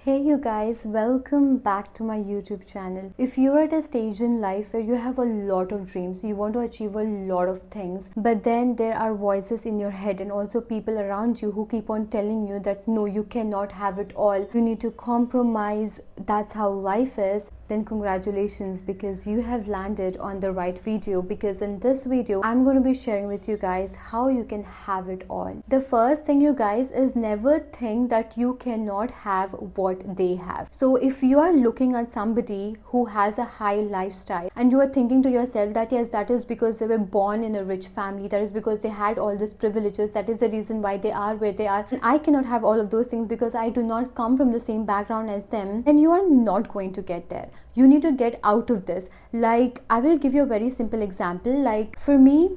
Hey you guys, welcome back to my YouTube channel. If you're at a stage in life where you have a lot of dreams, you want to achieve a lot of things, but then there are voices in your head and also people around you who keep on telling you that no, you cannot have it all, you need to compromise, that's how life is, then congratulations, because you have landed on the right video. Because in this video I'm going to be sharing with you guys how you can have it all. The first thing, you guys, is never think that you cannot have what they have. So if you are looking at somebody who has a high lifestyle and you are thinking to yourself that yes, that is because they were born in a rich family, that is because they had all these privileges, that is the reason why they are where they are, and I cannot have all of those things because I do not come from the same background as them, then you are not going to get there. You need to get out of this. Like, I will give you a very simple example. Like, for me,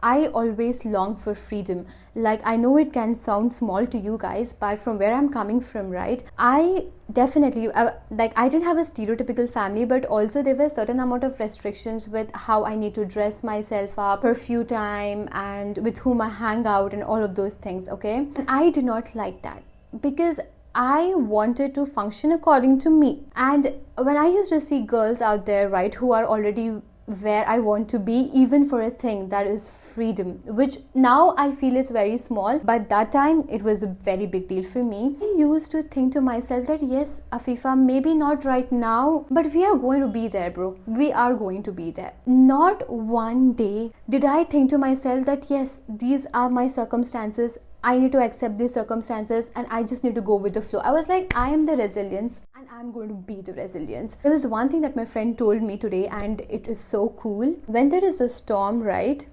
I always long for freedom. Like, I know it can sound small to you guys, but from where I'm coming from, right, I definitely I didn't have a stereotypical family, but also there were certain amount of restrictions with how I need to dress myself up, curfew time, and with whom I hang out and all of those things. Okay, and I do not like that because I wanted to function according to me. And when I used to see girls out there, right, who are already where I want to be, even for a thing that is freedom, which now I feel is very small, but that time it was a very big deal for me. I used to think to myself that yes, Afifa, maybe not right now, but we are going to be there, bro. We are going to be there. Not one day did I think to myself that yes, these are my circumstances, I need to accept these circumstances and I just need to go with the flow. I was like, I am the resilience and I'm going to be the resilience. There was one thing that my friend told me today and it is so cool. When there is a storm, right,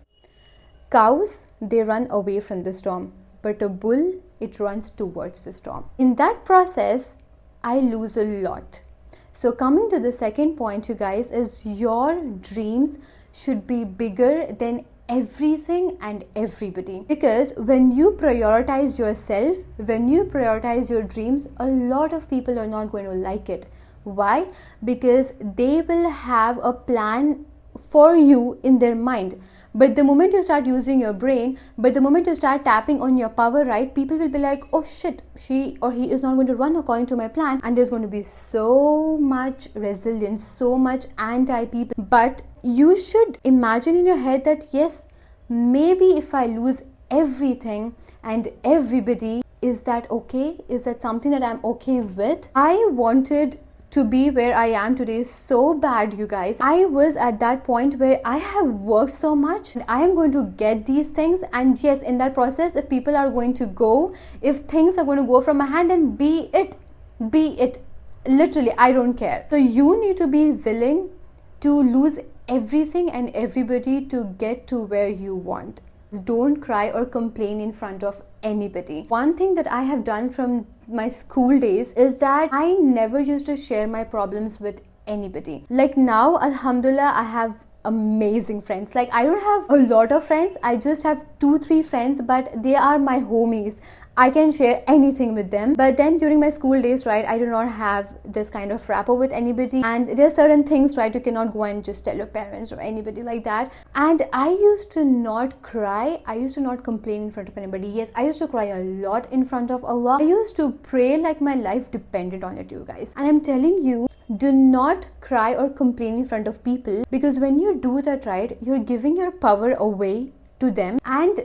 cows, they run away from the storm, but a bull, it runs towards the storm. In that process, I lose a lot. So coming to the second point, you guys, is your dreams should be bigger than everything and everybody. Because when you prioritize yourself, when you prioritize your dreams, a lot of people are not going to like it. Why? Because they will have a plan for you in their mind, but the moment you start using your brain, but the moment you start tapping on your power, right, people will be like, oh shit, she or he is not going to run according to my plan, and there's going to be so much resilience, so much anti-people. But you should imagine in your head that yes, maybe if I lose everything and everybody, is that okay? Is that something that I'm okay with? I wanted to be where I am today so bad, you guys. I was at that point where I have worked so much and I am going to get these things, and yes, in that process, if people are going to go, if things are going to go from my hand, then be it. Literally, I don't care. So you need to be willing to lose everything and everybody to get to where you want. Don't cry or complain in front of anybody. One thing that I have done from my school days is that I never used to share my problems with anybody. Like now, alhamdulillah, I have amazing friends. Like, I don't have a lot of friends, I just have 2-3 friends, but they are my homies. I can share anything with them. But then during my school days, right, I do not have this kind of rapport with anybody, and there are certain things, right, you cannot go and just tell your parents or anybody like that. And I used to not cry, I used to not complain in front of anybody. Yes, I used to cry a lot in front of Allah. I used to pray like my life depended on it, you guys. And I'm telling you, do not cry or complain in front of people, because when you do that, right, you're giving your power away to them. And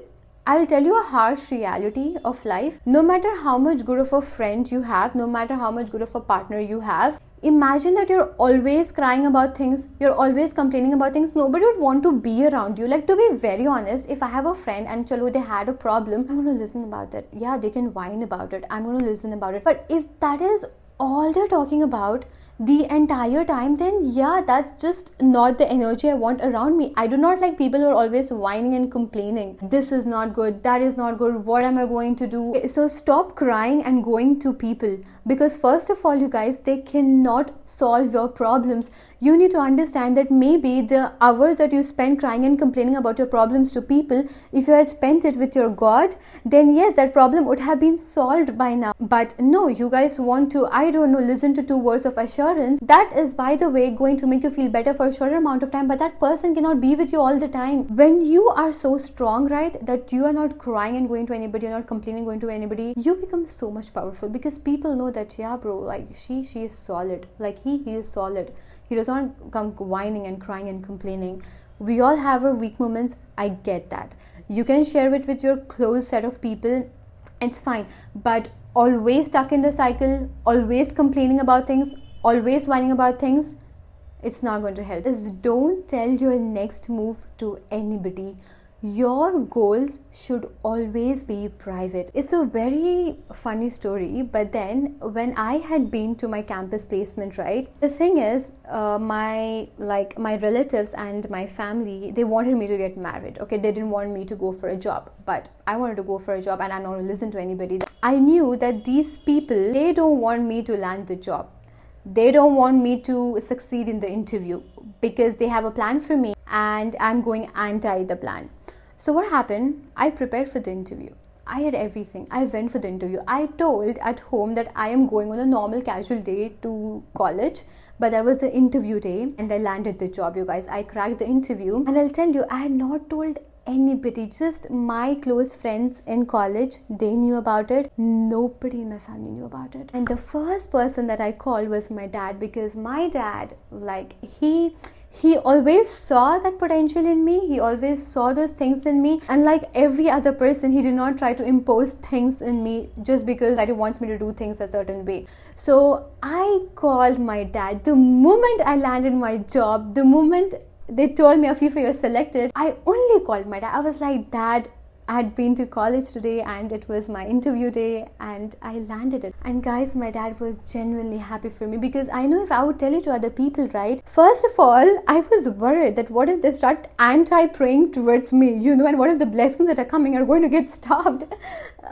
I'll tell you a harsh reality of life. No matter how much good of a friend you have, no matter how much good of a partner you have, imagine that you're always crying about things, you're always complaining about things, nobody would want to be around you. Like, to be very honest, if I have a friend and chalo, they had a problem, I'm going to listen about it. Yeah, they can whine about it, I'm going to listen about it. But if that is all they're talking about the entire time, then yeah, that's just not the energy I want around me. I do not like people who are always whining and complaining. This is not good, that is not good, what am I going to do? So stop crying and going to people, because first of all, you guys, they cannot solve your problems. You need to understand that maybe the hours that you spend crying and complaining about your problems to people, if you had spent it with your God, then yes, that problem would have been solved by now. But no, you guys want to, I don't know, listen to 2 words of Asha assurance, that is, by the way, going to make you feel better for a shorter amount of time, but that person cannot be with you all the time. When you are so strong, right, that you are not crying and going to anybody, you're not complaining going to anybody, you become so much powerful, because people know that, yeah bro, like she is solid, like he is solid. He does not come whining and crying and complaining. We all have our weak moments, I get that. You can share it with your close set of people, it's fine, but always stuck in the cycle, always complaining about things, always whining about things, it's not going to help. Just don't tell your next move to anybody. Your goals should always be private. It's a very funny story, but then when I had been to my campus placement, right, the thing is, my relatives and my family, they wanted me to get married. Okay, they didn't want me to go for a job, but I wanted to go for a job, and I'm not going to listen to anybody. I knew that these people, they don't want me to land the job. They don't want me to succeed in the interview, because they have a plan for me and I'm going anti the plan. So what happened? I prepared for the interview. I had everything. I went for the interview. I told at home that I am going on a normal casual day to college, but that was the interview day, and I landed the job, you guys. I cracked the interview, and I'll tell you, I had not told anybody, just my close friends in college. They knew about it. Nobody in my family knew about it. And the first person that I called was my dad, because my dad, like, he always saw that potential in me. He always saw those things in me, and like every other person, he did not try to impose things in me just because he wants me to do things a certain way. So I called my dad the moment I landed my job. The moment they told me, Afifa, you're selected, I only called my dad. I was like, Dad, I had been to college today and it was my interview day and I landed it. And guys, my dad was genuinely happy for me, because I know if I would tell it to other people, right, first of all, I was worried that what if they start anti-praying towards me, you know, and what if the blessings that are coming are going to get stopped.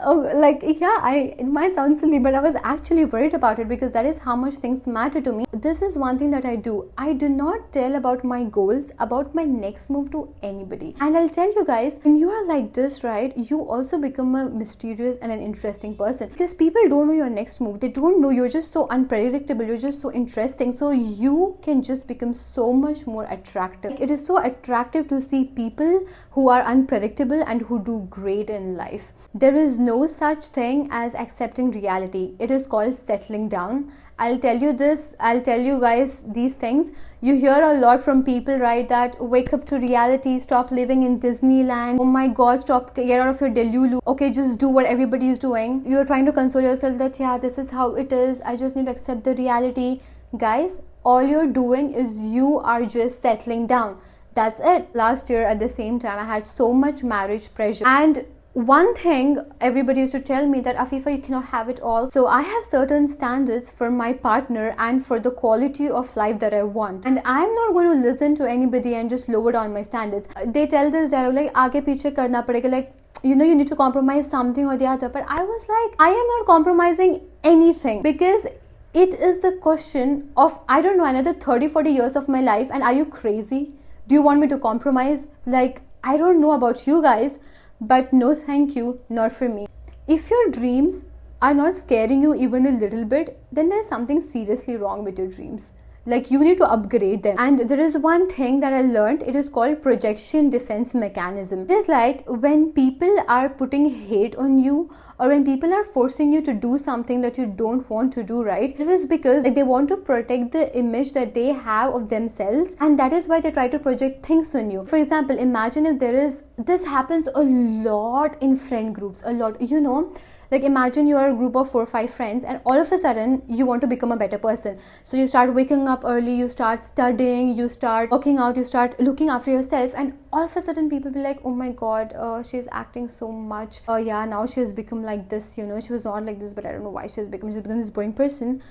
It might sound silly, but I was actually worried about it, because that is how much things matter to me. This is one thing that I do. I do not tell about my goals, about my next move to anybody. And I'll tell you guys, when you are like this, right, you also become a mysterious and an interesting person, because people don't know your next move. They don't know. You're just so unpredictable. You're just so interesting. So you can just become so much more attractive. It is so attractive to see people who are unpredictable and who do great in life. There is no such thing as accepting reality. It is called settling down. I'll tell you this, I'll tell you guys these things. You hear a lot from people, right, that wake up to reality, stop living in Disneyland, oh my god, stop, get out of your delulu, okay, just do what everybody is doing. You're trying to console yourself that, yeah, this is how it is, I just need to accept the reality. Guys, all you're doing is you are just settling down. That's it. Last year at the same time, I had so much marriage pressure, and one thing everybody used to tell me that, Afifa, you cannot have it all. So I have certain standards for my partner and for the quality of life that I want, and I'm not going to listen to anybody and just lower down my standards. They tell this dialogue like, aage piche karna padega, like, you know, you need to compromise something or the other. But I was like, I am not compromising anything, because it is the question of, I don't know, another 30-40 years of my life. And are you crazy? Do you want me to compromise? Like, I don't know about you guys, but no thank you, not for me. If your dreams are not scaring you even a little bit, then there is something seriously wrong with your dreams. Like, you need to upgrade them. And there is one thing that I learned. It is called projection defense mechanism. It is like when people are putting hate on you, or when people are forcing you to do something that you don't want to do, right, it is because they want to protect the image that they have of themselves, and that is why they try to project things on you. For example, imagine if this happens a lot in friend groups, a lot, you know. Like, imagine you are a group of 4 or 5 friends, and all of a sudden you want to become a better person. So you start waking up early, you start studying, you start working out, you start looking after yourself, and all of a sudden people be like, oh my god, she's acting so much. Yeah, now she has become like this, you know, she was not like this, but I don't know why she's become this boring person.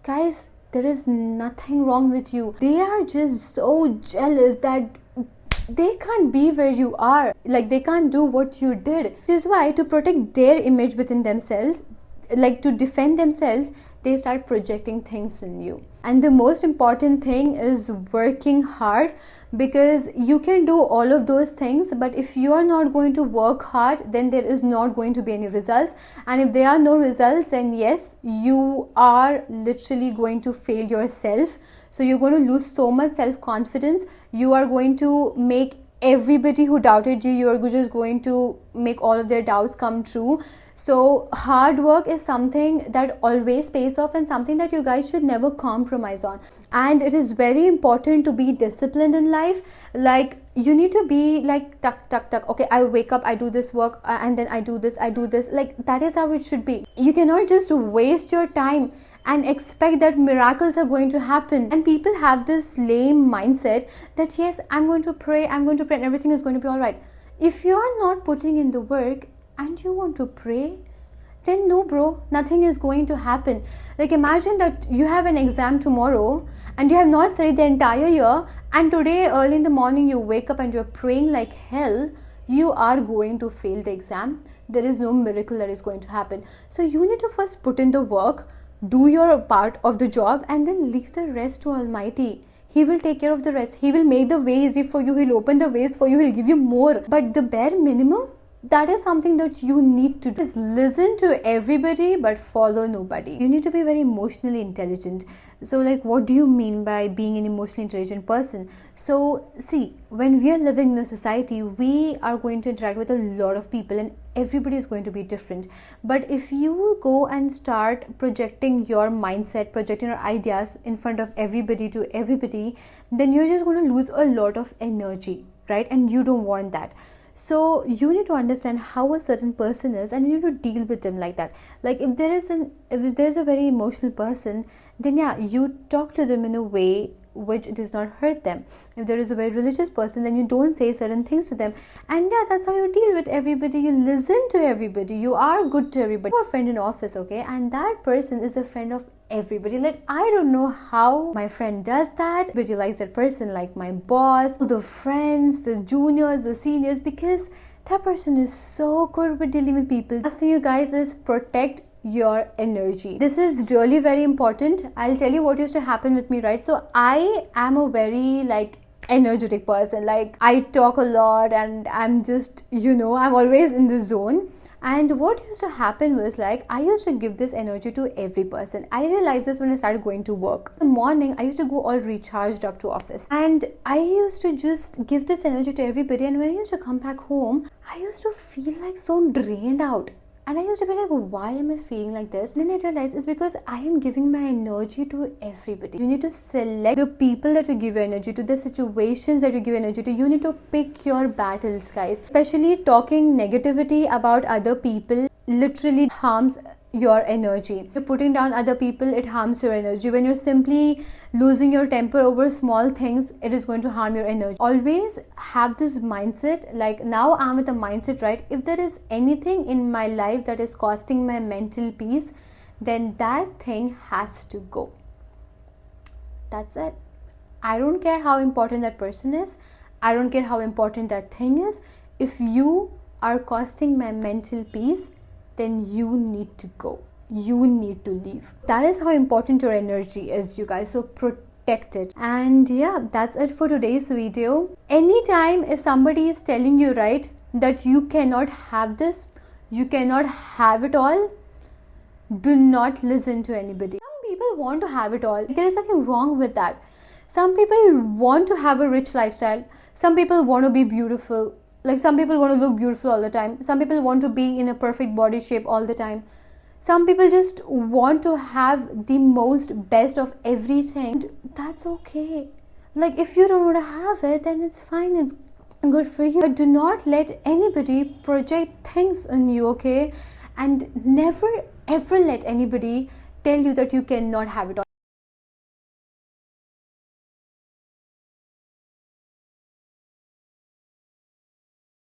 Guys, there is nothing wrong with you. They are just so jealous that they can't be where you are. Like, they can't do what you did. Which is why, to protect their image within themselves, like to defend themselves, they start projecting things in you. And the most important thing is working hard, because you can do all of those things, but if you are not going to work hard, then there is not going to be any results. And if there are no results, then yes, you are literally going to fail yourself. So you're going to lose so much self-confidence. You are going to make everybody who doubted you, you're just going to make all of their doubts come true. So hard work is something that always pays off, and something that you guys should never compromise on. And it is very important to be disciplined in life. Like, you need to be like tuck tuck tuck, okay, I wake up, I do this work, and then I do this. Like, that is how it should be. You cannot just waste your time and expect that miracles are going to happen. And people have this lame mindset that yes, I'm going to pray and everything is going to be all right. If you are not putting in the work and you want to pray, then no bro, nothing is going to happen. Like, imagine that you have an exam tomorrow and you have not studied the entire year, and today early in the morning you wake up and you're praying like hell. You are going to fail the exam. There is no miracle that is going to happen. So you need to first put in the work, do your part of the job, and then leave the rest to Almighty. He will take care of the rest. He will make the way easy for you. He'll open the ways for you. He'll give you more. But the bare minimum, that is something that you need to do. Just listen to everybody but follow nobody. You need to be very emotionally intelligent. So like, what do you mean by being an emotionally intelligent person? So see, when we are living in a society, we are going to interact with a lot of people, and everybody is going to be different. But if you go and start projecting your mindset, projecting your ideas in front of everybody to everybody, then you're just going to lose a lot of energy, right? And you don't want that. So you need to understand how a certain person is, and you need to deal with them like that. Like, if there is a very emotional person, then yeah, you talk to them in a way which does not hurt them. If there is a very religious person, then you don't say certain things to them. And yeah, that's how you deal with everybody. You listen to everybody. You are good to everybody. You have a friend in office, okay, and that person is a friend of everybody. Like, I don't know how my friend does that, but he likes that person, like my boss, the friends, the juniors, the seniors, because that person is so good with dealing with people. Last thing, you guys, is protect your energy. This is really very important. I'll tell you what used to happen with me, right? So I am a very energetic person. Like, I talk a lot, and I'm just, I'm always in the zone. And what used to happen was, I used to give this energy to every person. I realized this when I started going to work. In the morning, I used to go all recharged up to office. And I used to just give this energy to everybody. And when I used to come back home, I used to feel so drained out. And I used to be like, why am I feeling like this? And then I realized it's because I am giving my energy to everybody. You need to select the people that you give your energy to, the situations that you give energy to. You need to pick your battles, guys. Especially talking negativity about other people literally harms your energy. If you're putting down other people, it harms your energy. When you're simply losing your temper over small things, it is going to harm your energy. Always have this mindset, now I'm with a mindset, right? If there is anything in my life that is costing my mental peace, then that thing has to go. That's it. I don't care how important that person is. I don't care how important that thing is. If you are costing my mental peace, then you need to go. You need to leave. That is how important your energy is, you guys. So protect it. And yeah, that's it for today's video. Anytime if somebody is telling you, right, that you cannot have this, you cannot have it all, do not listen to anybody. Some people want to have it all. There is nothing wrong with that. Some people want to have a rich lifestyle. Some people want to be beautiful. Some people want to look beautiful all the time. Some people want to be in a perfect body shape all the time. Some people just want to have the most best of everything. That's okay. If you don't want to have it, then it's fine. It's good for you. But do not let anybody project things on you, okay? And never ever let anybody tell you that you cannot have it all.